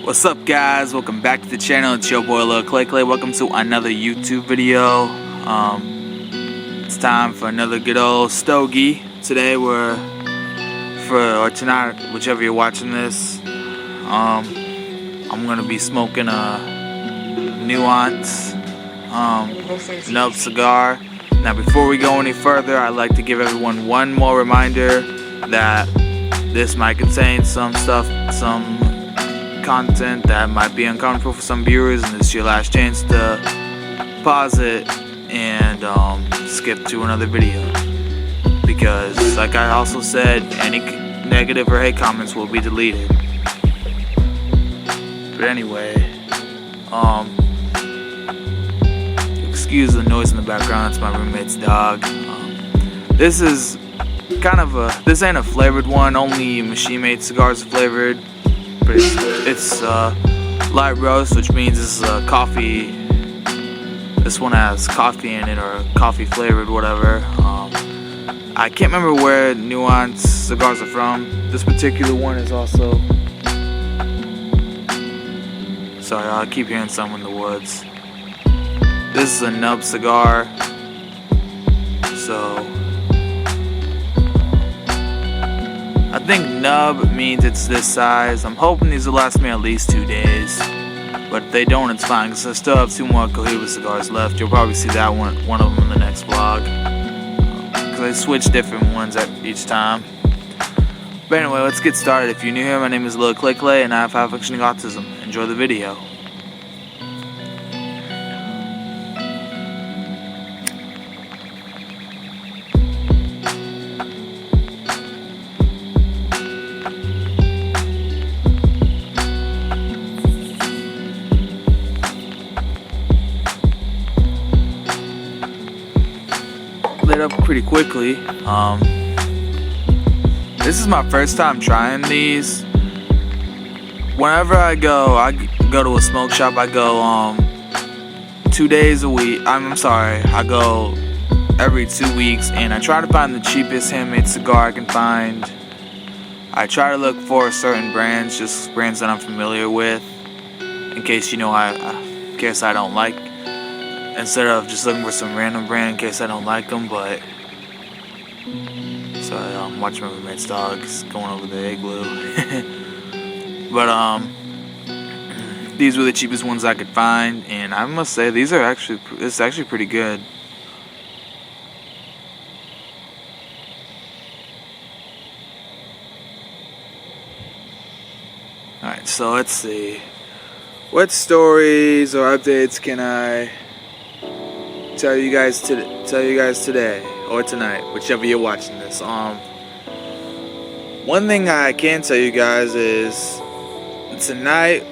What's up, guys? Welcome back to the channel. It's your boy Lil Clay Clay. Welcome to another YouTube video. It's time for another good old stogie. Today or tonight, whichever you're watching this, I'm gonna be smoking a Nuance Nub cigar. Now, before we go any further, I'd like to give everyone one more reminder that this might contain some content that might be uncomfortable for some viewers, and this is your last chance to pause it and skip to another video, because like I also said, any negative or hate comments will be deleted. But anyway, excuse the noise in the background, it's my roommate's dog. This is kind of this ain't a flavored one, only machine made cigars are flavored. But it's light roast, which means this is coffee. This one has coffee in it, or coffee flavored, whatever. I can't remember where Nuance cigars are from. This particular one is also. Sorry, I keep hearing someone in the woods. This is a nub cigar, so. I think nub means it's this size. I'm hoping these will last me at least 2 days, but if they don't, it's fine, because I still have 2 more Cohiba cigars left. You'll probably see that one of them in the next vlog, because I switch different ones each time. But anyway, let's get started. If you're new here, my name is Lil Clay Clay, and I have high functioning autism. Enjoy the video. Lit up pretty quickly. This is my first time trying these. Whenever I go to a smoke shop. I go 2 days a week. I go every 2 weeks, and I try to find the cheapest handmade cigar I can find. I try to look for certain brands, just brands that I'm familiar with, in case in case I don't like. Instead of just looking for some random brand in case I don't like them. But sorry, I'm watching my roommate's dog. He's going over the igloo. But these were the cheapest ones I could find, and I must say it's actually pretty good. All right, so let's see. What stories or updates can I tell you guys today or tonight, whichever you're watching this. One thing I can tell you guys is tonight.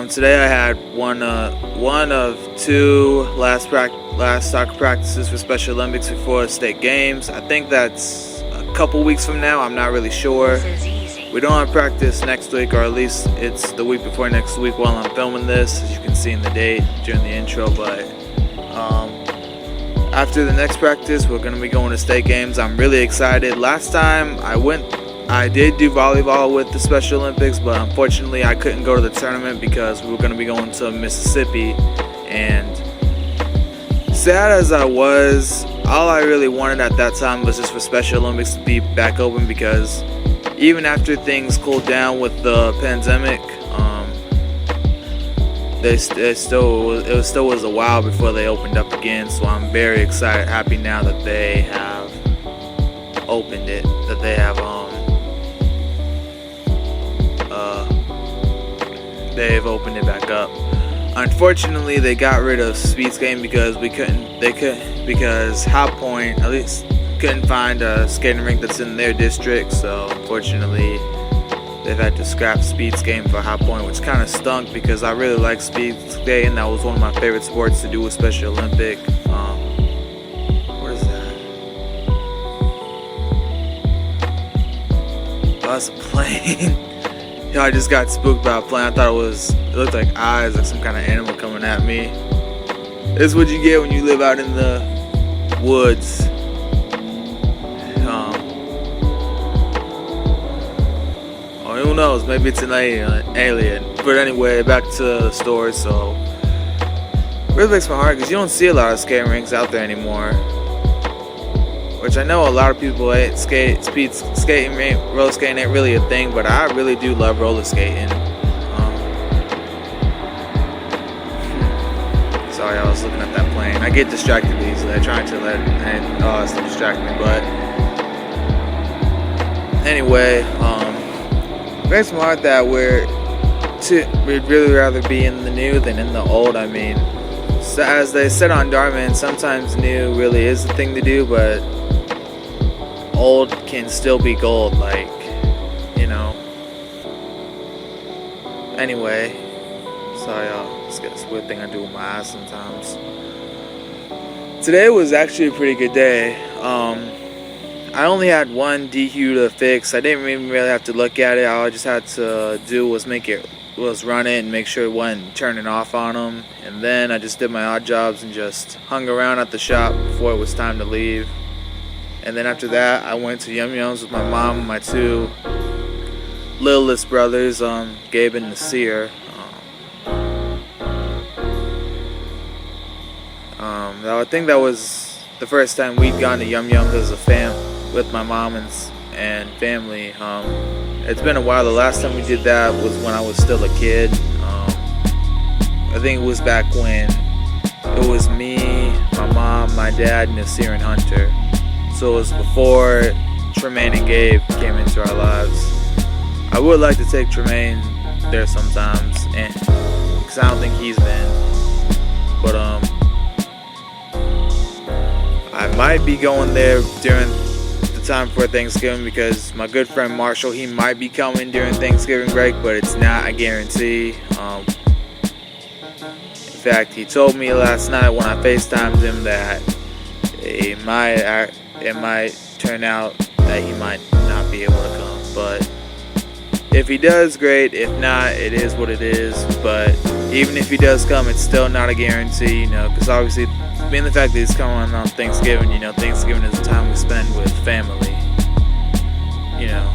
Today I had one of 2 last soccer practices for Special Olympics before state games. I think that's a couple weeks from now. I'm not really sure. We don't have practice next week, or at least it's the week before next week while I'm filming this, as you can see in the date during the intro. But after the next practice, we're going to be going to state games. I'm really excited. Last time I did do volleyball with the Special Olympics, but unfortunately I couldn't go to the tournament because we were going to be going to Mississippi. And sad as I was, all I really wanted at that time was just for Special Olympics to be back open, because even after things cooled down with the pandemic, it still was a while before they opened up again. So I'm very excited, happy now that they have opened it, that they have they've opened it back up. Unfortunately, they got rid of Speed's game because because High Point at least couldn't find a skating rink that's in their district. So unfortunately, they've had to scrap Speed's game for High Point, which kind of stunk, because I really like Speed's game, and that was one of my favorite sports to do with Special Olympic. What is that? Oh, that's a plane. Yo, I just got spooked by a plane. I thought it looked like eyes, like some kind of animal coming at me. This is what you get when you live out in the woods. knows? Maybe it's an alien. But anyway, back to the story. So, it really breaks my heart because you don't see a lot of skating rinks out there anymore. Which I know a lot of people hate skating, roller skating ain't really a thing, but I really do love roller skating. Sorry, I was looking at that plane. I get distracted easily. I try to let it distract me, but anyway, it breaks my heart that we'd really rather be in the new than in the old. I mean, so as they said on Darman, sometimes new really is the thing to do, but old can still be gold, like, you know. Anyway, sorry y'all, it's this weird thing I do with my eyes sometimes. Today was actually a pretty good day. I only had one DQ to fix. I didn't even really have to look at it. All I just had to do was run it and make sure it wasn't turning off on them. And then I just did my odd jobs and just hung around at the shop before it was time to leave. And then after that, I went to Yum Yums with my mom and my two littlest brothers, Gabe and Nasir. I think that was the first time we'd gone to Yum Yums as a with my mom and family. It's been a while. The last time we did that was when I was still a kid. I think it was back when it was me, my mom, my dad, Nasir, and Hunter. So it was before Tremaine and Gabe came into our lives. I would like to take Tremaine there sometimes, because I don't think he's been. But I might be going there during the time for Thanksgiving because my good friend Marshall, he might be coming during Thanksgiving break, but it's not a guarantee. In fact, he told me last night when I FaceTimed him that it might turn out that he might not be able to come. But if he does, great. If not, it is what it is. But even if he does come, it's still not a guarantee, you know, because obviously, being the fact that he's coming on Thanksgiving, you know, Thanksgiving is the time we spend with family, you know.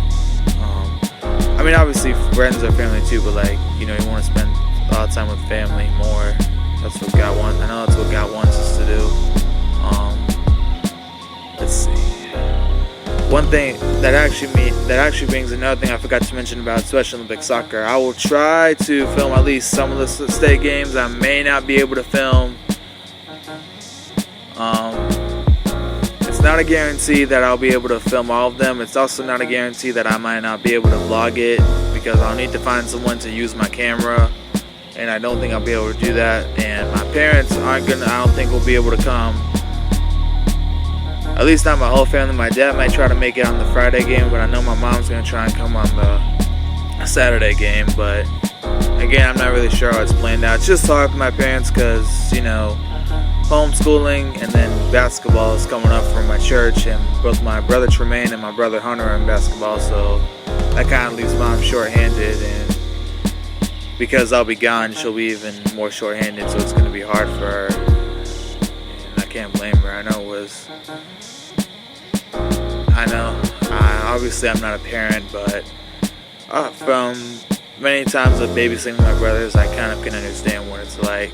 I mean, obviously, friends are family too, but, like, you know, you want to spend a lot of time with family more. That's what God wants. I know that's what God wants us to do. Let's see. One thing that actually brings another thing I forgot to mention about Special Olympic soccer. I will try to film at least some of the state games. I may not be able to film. It's not a guarantee that I'll be able to film all of them. It's also not a guarantee that I might not be able to vlog it because I'll need to find someone to use my camera, and I don't think I'll be able to do that. And my parents I don't think will be able to come. At least not my whole family. My dad might try to make it on the Friday game, but I know my mom's going to try and come on the Saturday game. But again, I'm not really sure how it's planned out. It's just hard for my parents because, you know, homeschooling and then basketball is coming up from my church, and both my brother Tremaine and my brother Hunter are in basketball, so that kind of leaves Mom short-handed, and because I'll be gone, she'll be even more short-handed, so it's going to be hard for her, and I can't blame her. Obviously I'm not a parent, but from many times of babysitting my brothers, I kind of can understand what it's like.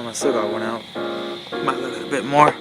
I still got one out. Might look a bit more.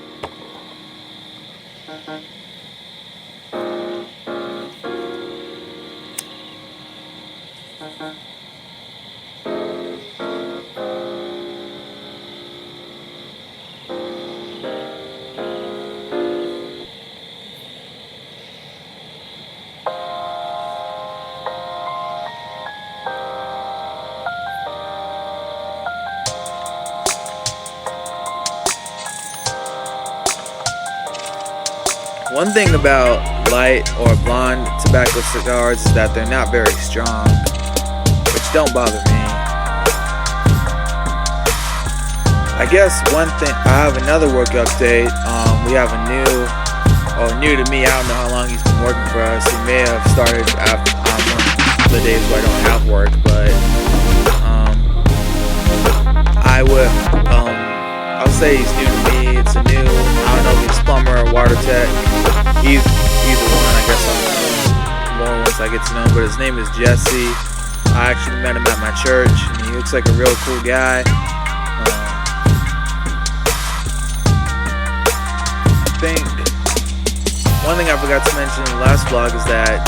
One thing about light or blonde tobacco cigars is that they're not very strong, which don't bother me. I guess one thing, I have another work update. We have a new to me, I don't know how long he's been working for us. He may have started after the days where I don't have work, but I was say he's new to me. It's a new, I don't know if he's plumber or water tech. Either one, I guess I'll know more once I get to know him. But his name is Jesse. I actually met him at my church, and he looks like a real cool guy. I think one thing I forgot to mention in the last vlog is that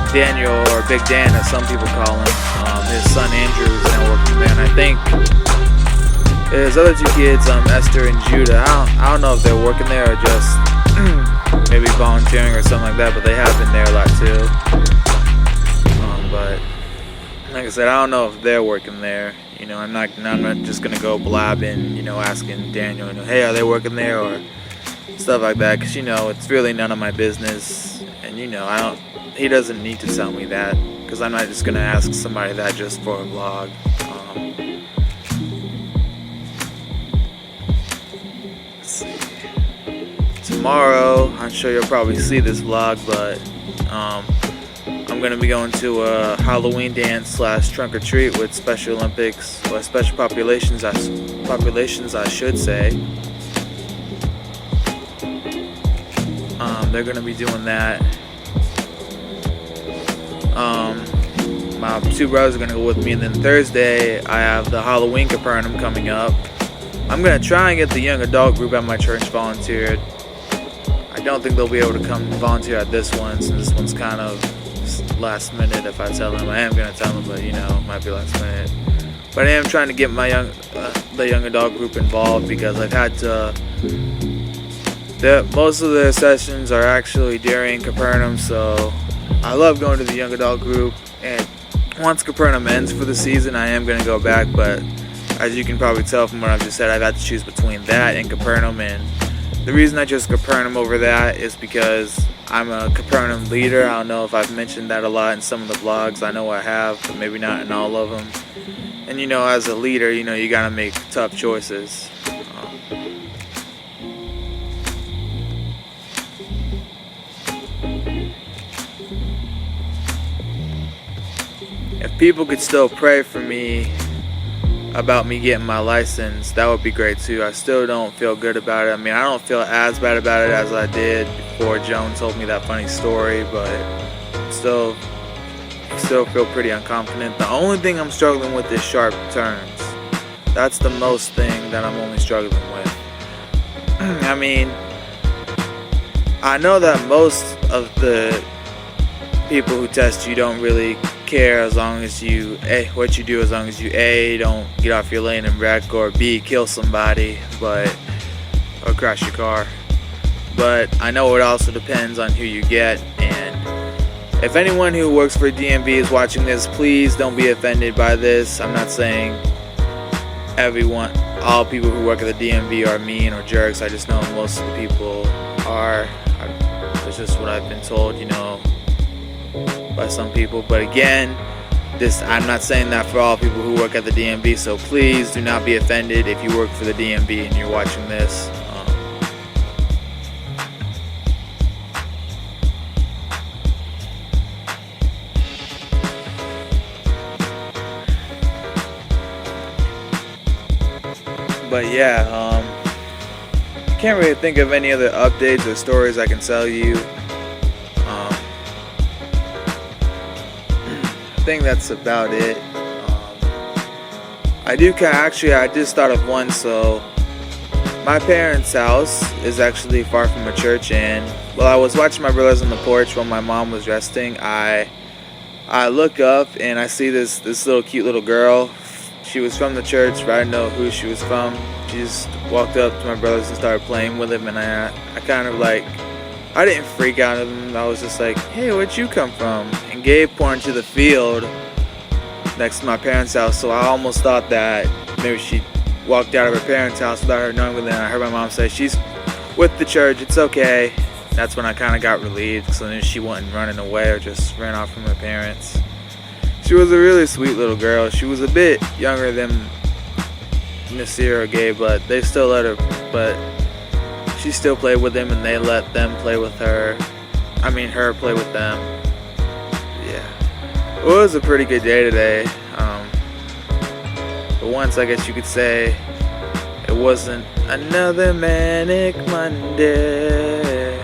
Daniel, or Big Dan as some people call him, his son Andrew is now working there, and I think his other two kids, Esther and Judah, I don't know if they're working there or just maybe volunteering or something like that, but they have been there a lot too. But like I said, I don't know if they're working there. You know, I'm not just gonna go blabbing, you know, asking Daniel, you know, hey, are they working there or stuff like that, because you know it's really none of my business, and you know he doesn't need to tell me that, because I'm not just gonna ask somebody that just for a vlog. Let's see. Tomorrow, I'm sure you'll probably see this vlog, but I'm gonna be going to a Halloween dance / trunk or treat with Special Olympics, or special populations I should say. They're gonna be doing that. My two brothers are gonna go with me, and then Thursday I have the Halloween Capernaum coming up. I'm gonna try and get the young adult group at my church volunteered. I don't think they'll be able to come volunteer at this one, since this one's kind of last minute. If I tell them, I am gonna tell them, but you know, it might be last minute. But I am trying to get my the young adult group involved, because I've had to. Most of their sessions are actually during Capernaum, so I love going to the young adult group. And once Capernaum ends for the season, I am going to go back, but as you can probably tell from what I've just said, I've had to choose between that and Capernaum. And the reason I chose Capernaum over that is because I'm a Capernaum leader. I don't know if I've mentioned that a lot in some of the vlogs. I know I have, but maybe not in all of them. And you know, as a leader, you know, you got to make tough choices. If people could still pray for me about me getting my license, that would be great too. I still don't feel good about it. I mean, I don't feel as bad about it as I did before Joan told me that funny story, but still feel pretty unconfident. The only thing I'm struggling with is sharp turns. That's the most thing that I'm only struggling with. I mean, I know that most of the people who test you don't really care as long as you what you do, as long as you don't get off your lane and wreck, or B, kill somebody, or crash your car. But I know it also depends on who you get. And if anyone who works for DMV is watching this, please don't be offended by this. I'm not saying all people who work at the DMV are mean or jerks. I just know most of the people are. That's just what I've been told, you know, by some people. But again, I'm not saying that for all people who work at the DMV, so please do not be offended if you work for the DMV and you're watching this. But yeah, can't really think of any other updates or stories I can tell you. I think that's about it. I just thought of one. So my parents' house is actually far from a church, and while I was watching my brothers on the porch while my mom was resting, I look up and I see this little cute little girl. She was from the church, but I didn't know who she was from. She just walked up to my brothers and started playing with him, and I kind of I didn't freak out at him. I was just like, hey, where'd you come from? And Gabe pointed to the field next to my parents' house, so I almost thought that maybe she walked out of her parents' house without her knowing, but then I heard my mom say, she's with the church, it's okay. That's when I kind of got relieved, so then she wasn't running away or just ran off from her parents. She was a really sweet little girl. She was a bit younger than Nasir or Gabe, but they still let her, but she still played with them, and they let them play with her. Her play with them. Yeah. It was a pretty good day today. But once, I guess you could say, it wasn't another manic Monday.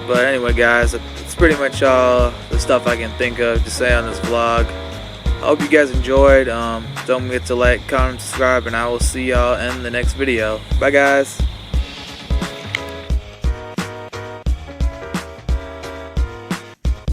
But anyway, guys, it's pretty much all the stuff I can think of to say on this vlog. I hope you guys enjoyed. Don't forget to like, comment, subscribe, and I will see y'all in the next video. Bye, guys.